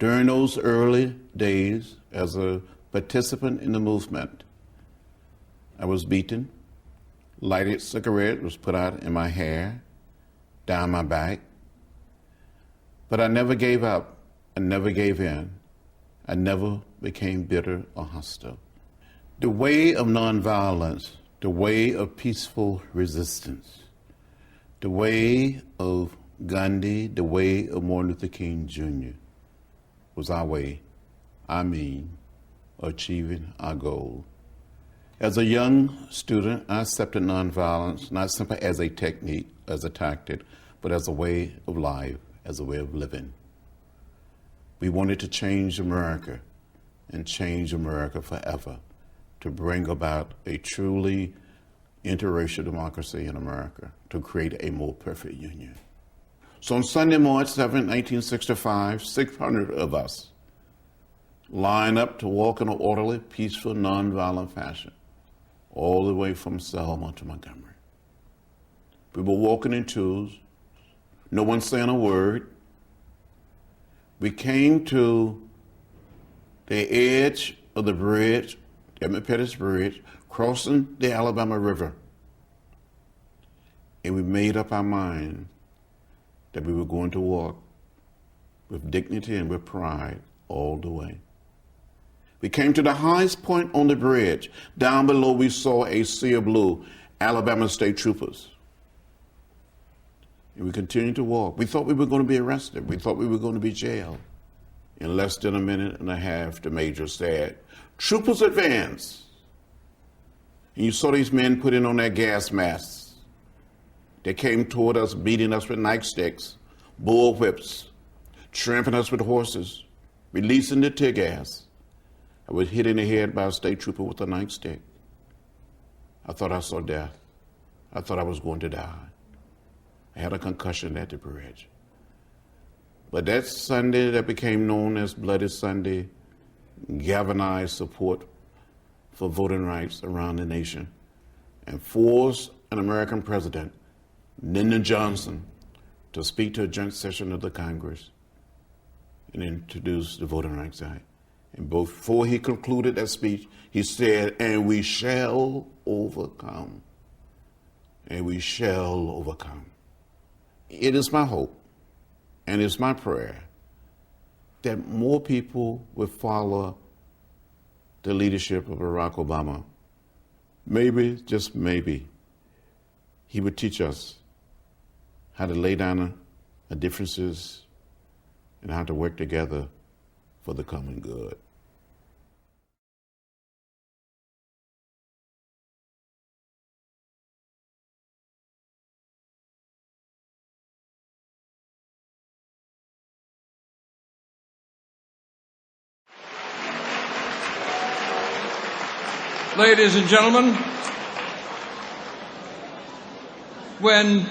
During those early days, as a participant in the movement, I was beaten, lighted cigarette was put out in my hair, down my back. But I never gave up, I never gave in, I never became bitter or hostile. The way of nonviolence, the way of peaceful resistance, the way of Gandhi, the way of Martin Luther King Jr. was our way, of achieving our goal. As a young student, I accepted nonviolence, not simply as a technique, as a tactic, but as a way of life, as a way of living. We wanted to change America and change America forever, to bring about a truly interracial democracy in America, to create a more perfect union. So on Sunday, March 7, 1965, 600 of us lined up to walk in an orderly, peaceful, nonviolent fashion, all the way from Selma to Montgomery. We were walking in twos, no one saying a word. We came to the edge of the bridge, Edmund Pettus Bridge, crossing the Alabama River. And we made up our mind that we were going to walk with dignity and with pride all the way. We came to the highest point on the bridge. Down below we saw a sea of blue, Alabama State Troopers. And we continued to walk. We thought we were going to be arrested. We thought we were going to be jailed. In less than a minute and a half, the major said, "Troopers advance." And you saw these men putting on their gas masks. They came toward us, beating us with nightsticks, bull whips, trampling us with horses, releasing the tear gas. I was hit in the head by a state trooper with a nightstick. I thought I saw death. I thought I was going to die. I had a concussion at the bridge. But that Sunday that became known as Bloody Sunday galvanized support for voting rights around the nation and forced an American president, Lyndon Johnson, to speak to a joint session of the Congress and introduce the Voting Rights Act. And before he concluded that speech, he said, "And we shall overcome. And we shall overcome." It is my hope and it's my prayer that more people will follow the leadership of Barack Obama. Maybe, just maybe, he would teach us how to lay down our differences and how to work together for the common good. Ladies and gentlemen, when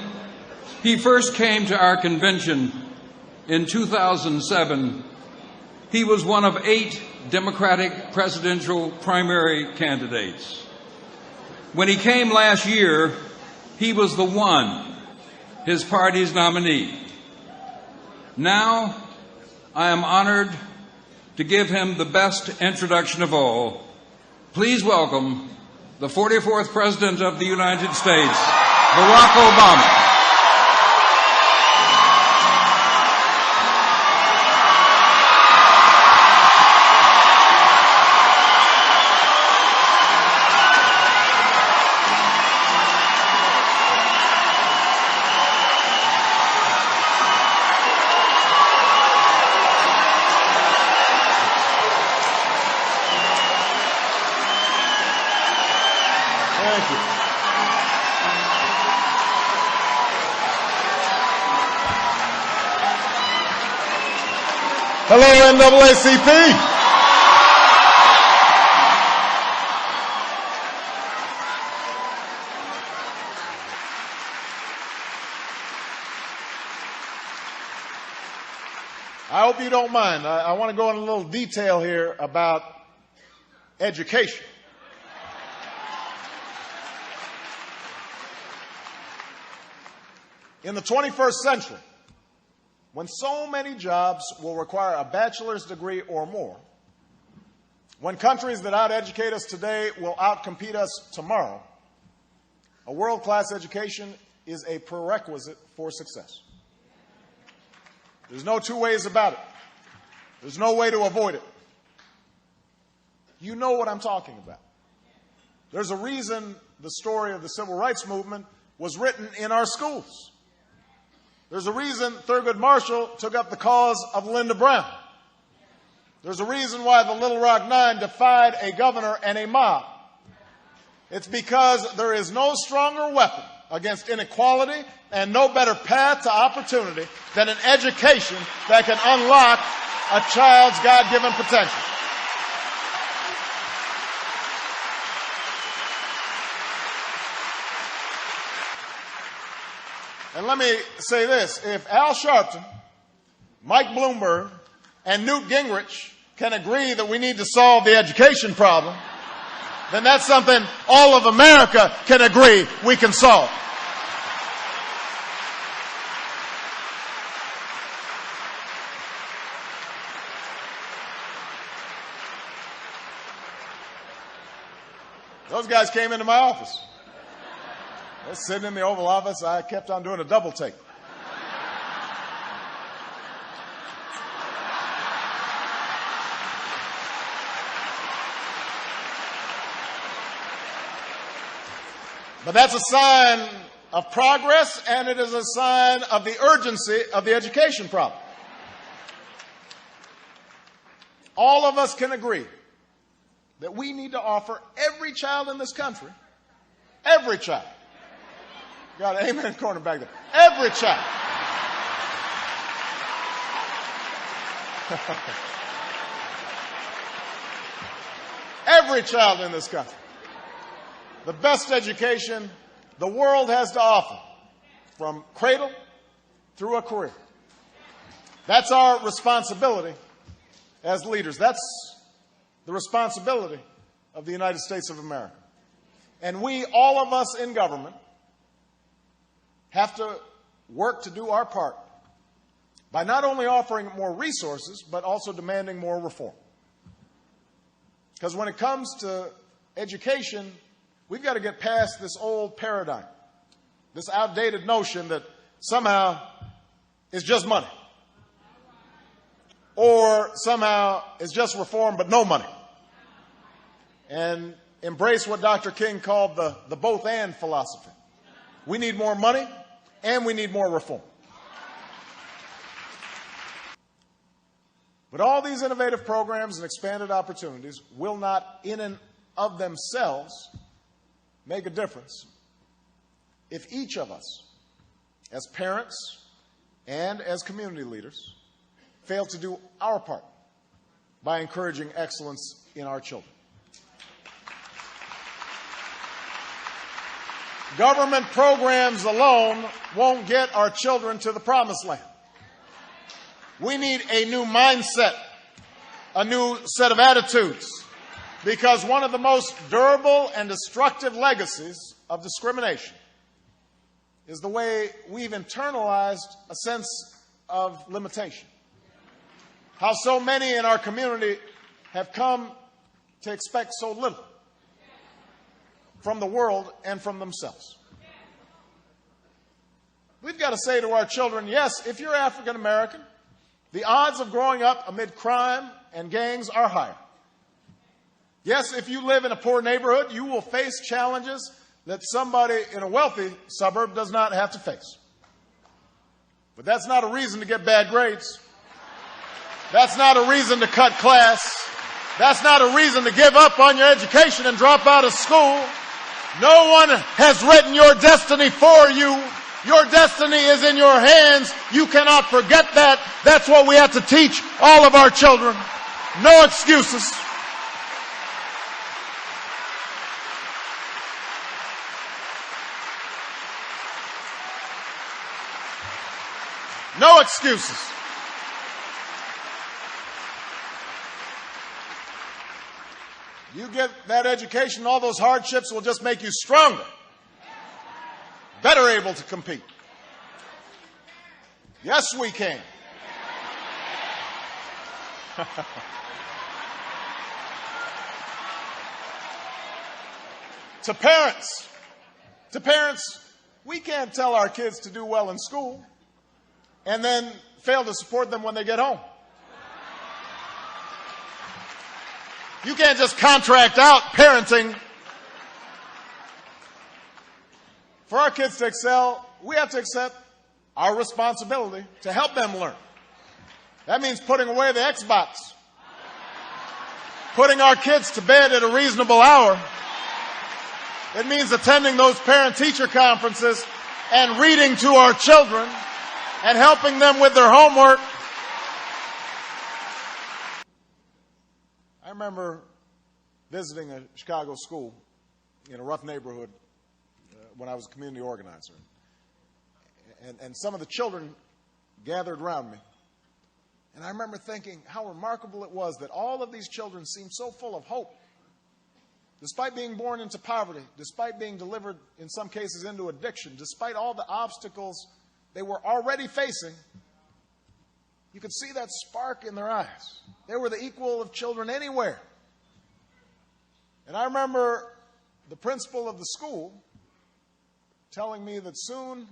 he first came to our convention in 2007, he was one of 8 Democratic presidential primary candidates. When he came last year, he was the one, his party's nominee. Now, I am honored to give him the best introduction of all. Please welcome the 44th President of the United States, Barack Obama. Thank you. Hello, NAACP. I hope you don't mind. I want to go into a little detail here about education. In the 21st century, when so many jobs will require a bachelor's degree or more, when countries that out-educate us today will outcompete us tomorrow, a world-class education is a prerequisite for success. There's no two ways about it. There's no way to avoid it. You know what I'm talking about. There's a reason the story of the civil rights movement was written in our schools. There's a reason Thurgood Marshall took up the cause of Linda Brown. There's a reason why the Little Rock Nine defied a governor and a mob. It's because there is no stronger weapon against inequality and no better path to opportunity than an education that can unlock a child's God-given potential. And let me say this. If Al Sharpton, Mike Bloomberg, and Newt Gingrich can agree that we need to solve the education problem, then that's something all of America can agree we can solve. Those guys came into my office. I was sitting in the Oval Office. I kept on doing a double take. But that's a sign of progress, and it is a sign of the urgency of the education problem. All of us can agree that we need to offer every child in this country, every child, got an amen corner back there, every child, every child in this country, the best education the world has to offer, from cradle through a career. That's our responsibility as leaders. That's the responsibility of the United States of America. And we, all of us in government, have to work to do our part by not only offering more resources, but also demanding more reform. Because when it comes to education, we've got to get past this old paradigm, this outdated notion that somehow it's just money, or somehow it's just reform but no money, and embrace what Dr. King called the both-and philosophy. We need more money and we need more reform. But all these innovative programs and expanded opportunities will not, in and of themselves, make a difference if each of us, as parents and as community leaders, fail to do our part by encouraging excellence in our children. Government programs alone won't get our children to the promised land. We need a new mindset, a new set of attitudes, because one of the most durable and destructive legacies of discrimination is the way we've internalized a sense of limitation. How so many in our community have come to expect so little from the world and from themselves. We've got to say to our children, yes, if you're African American, the odds of growing up amid crime and gangs are higher. Yes, if you live in a poor neighborhood, you will face challenges that somebody in a wealthy suburb does not have to face. But that's not a reason to get bad grades. That's not a reason to cut class. That's not a reason to give up on your education and drop out of school. No one has written your destiny for you. Your destiny is in your hands. You cannot forget that. That's what we have to teach all of our children. No excuses. No excuses. You get that education, all those hardships will just make you stronger, better able to compete. Yes, we can. To parents, we can't tell our kids to do well in school and then fail to support them when they get home. You can't just contract out parenting. For our kids to excel, we have to accept our responsibility to help them learn. That means putting away the Xbox, putting our kids to bed at a reasonable hour. It means attending those parent-teacher conferences and reading to our children and helping them with their homework. I remember visiting a Chicago school in a rough neighborhood when I was a community organizer. And some of the children gathered around me. And I remember thinking how remarkable it was that all of these children seemed so full of hope. Despite being born into poverty, despite being delivered in some cases into addiction, despite all the obstacles they were already facing, you could see that spark in their eyes. They were the equal of children anywhere. And I remember the principal of the school telling me that soon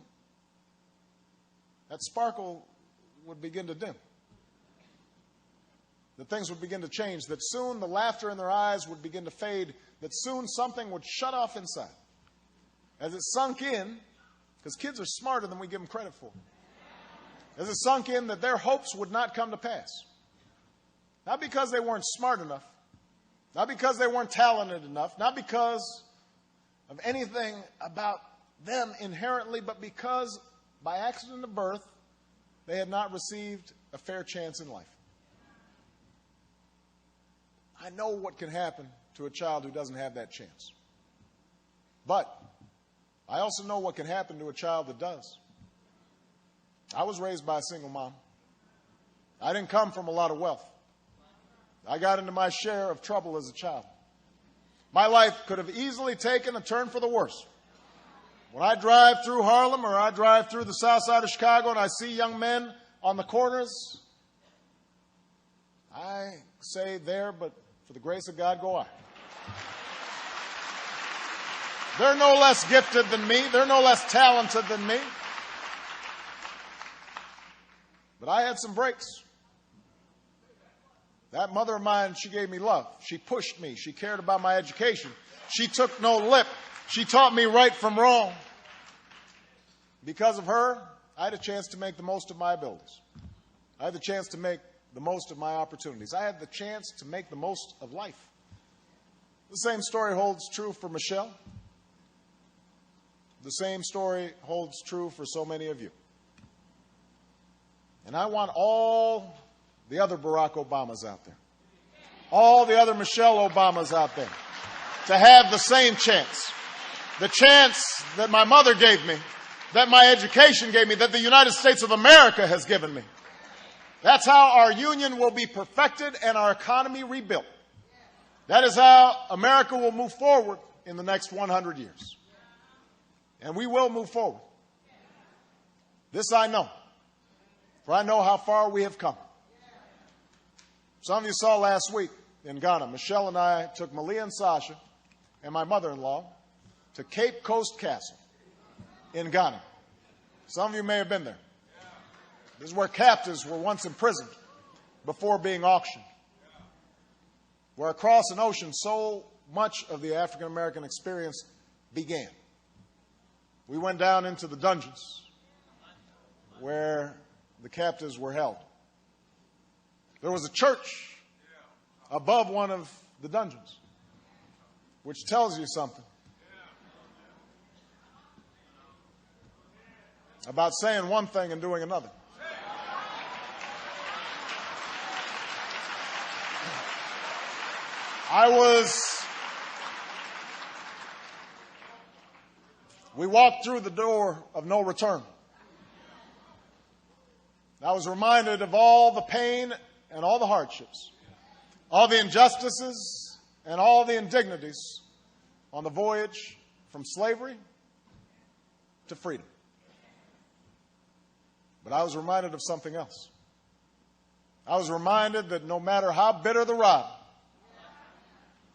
that sparkle would begin to dim. That things would begin to change. That soon the laughter in their eyes would begin to fade. That soon something would shut off inside. As it sunk in, because kids are smarter than we give them credit for. As it sunk in that their hopes would not come to pass. Not because they weren't smart enough. Not because they weren't talented enough. Not because of anything about them inherently, but because by accident of birth, they had not received a fair chance in life. I know what can happen to a child who doesn't have that chance. But I also know what can happen to a child that does. I was raised by a single mom. I didn't come from a lot of wealth. I got into my share of trouble as a child. My life could have easily taken a turn for the worse. When I drive through Harlem or I drive through the south side of Chicago and I see young men on the corners, I say there, but for the grace of God, go I. They're no less gifted than me. They're no less talented than me. But I had some breaks. That mother of mine, she gave me love. She pushed me. She cared about my education. She took no lip. She taught me right from wrong. Because of her, I had a chance to make the most of my abilities. I had the chance to make the most of my opportunities. I had the chance to make the most of life. The same story holds true for Michelle. The same story holds true for so many of you. And I want all the other Barack Obamas out there, all the other Michelle Obamas out there, to have the same chance. The chance that my mother gave me, that my education gave me, that the United States of America has given me. That's how our union will be perfected and our economy rebuilt. That is how America will move forward in the next 100 years. And we will move forward. This I know, for I know how far we have come. Some of you saw last week in Ghana, Michelle and I took Malia and Sasha and my mother-in-law to Cape Coast Castle in Ghana. Some of you may have been there. This is where captives were once imprisoned before being auctioned. Where across an ocean so much of the African American experience began. We went down into the dungeons where the captives were held. There was a church above one of the dungeons, which tells you something about saying one thing and doing another. We walked through the door of no return. I was reminded of all the pain and all the hardships, all the injustices and all the indignities on the voyage from slavery to freedom. But I was reminded of something else. I was reminded that no matter how bitter the rod,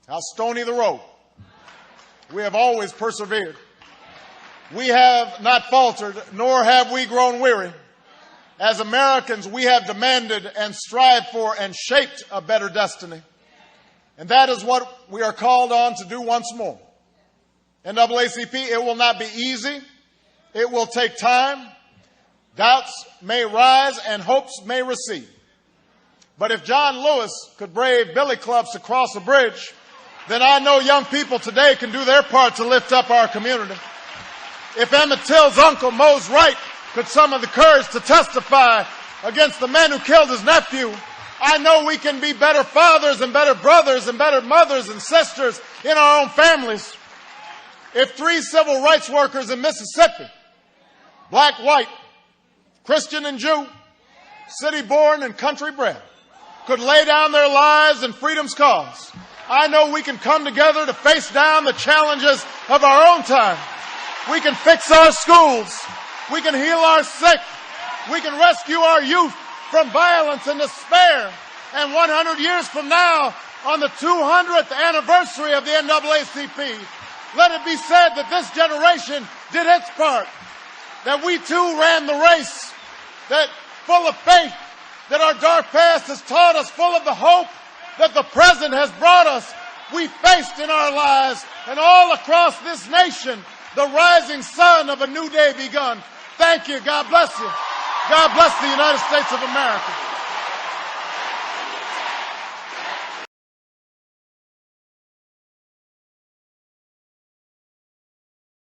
how stony the road, we have always persevered. We have not faltered, nor have we grown weary. As Americans, we have demanded and strived for and shaped a better destiny. And that is what we are called on to do once more. NAACP, it will not be easy. It will take time. Doubts may rise and hopes may recede. But if John Lewis could brave billy clubs to cross a bridge, then I know young people today can do their part to lift up our community. If Emmett Till's uncle, Mose Wright, could summon the courage to testify against the man who killed his nephew, I know we can be better fathers and better brothers and better mothers and sisters in our own families. If 3 civil rights workers in Mississippi, black, white, Christian and Jew, city-born and country-bred, could lay down their lives in freedom's cause, I know we can come together to face down the challenges of our own time. We can fix our schools. We can heal our sick. We can rescue our youth from violence and despair. And 100 years from now, on the 200th anniversary of the NAACP, let it be said that this generation did its part, that we too ran the race, that full of faith, that our dark past has taught us, full of the hope that the present has brought us. We faced in our lives and all across this nation the rising sun of a new day begun. Thank you. God bless you. God bless the United States of America.